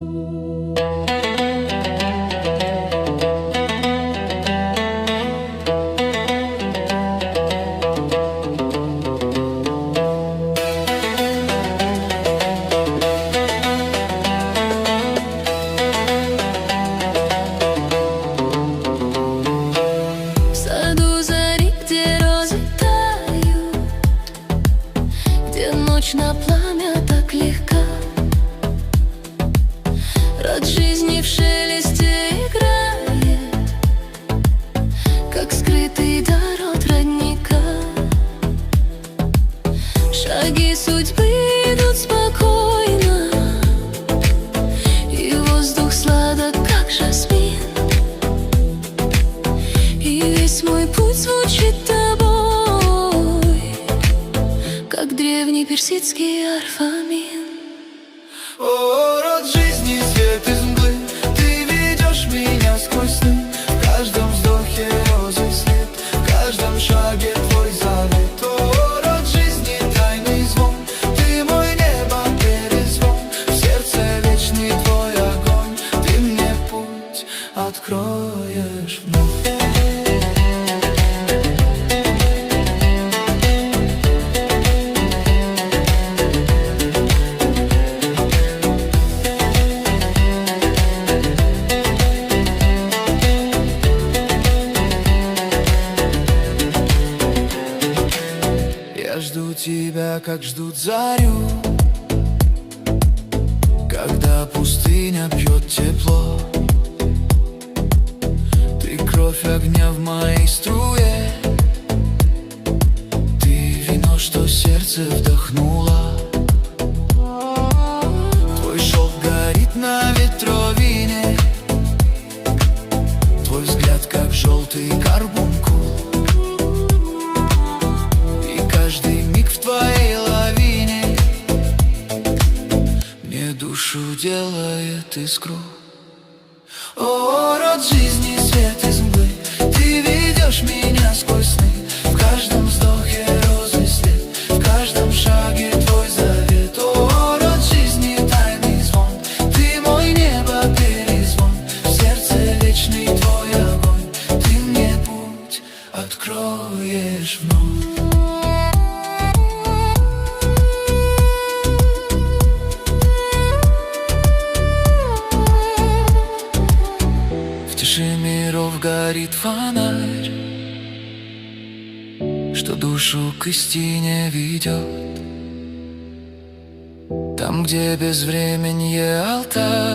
В саду зари, где розы тают, где ночь на пламя так легка, род жизни в шелесте играет, как скрытый дар от родника. Шаги судьбы идут спокойно, и воздух сладок, как жасмин, и весь мой путь звучит тобой, как древний персидский арфамин. О, род жизни, свет из мглы, ты ведешь меня сквозь сны. В каждом вздохе розы след, в каждом шаге твой завет. О, род жизни, тайный звон, ты мой небо, перезвон. В сердце вечный твой огонь, ты мне путь откроешь вновь. Я жду тебя, как ждут зарю, когда пустыня пьет тепло. Ты кровь огня в моей струе, ты вино, что сердце вдохнуло. Твой шелк горит на ветровине, твой взгляд, как желтый карбункул. Каждый миг в твоей лавине мне душу делает искру. О, род жизни, свет из мглы, ты ведешь меня сквозь сны. В каждом вздохе розы след, в каждом шаге твой завет. О, род жизни, тайный звон, ты мой небо, перезвон. В сердце вечный твой огонь, ты мне путь откроешь вновь. В тиши миров горит фонарь, что душу к истине ведет. Там, где безвременье алтарь.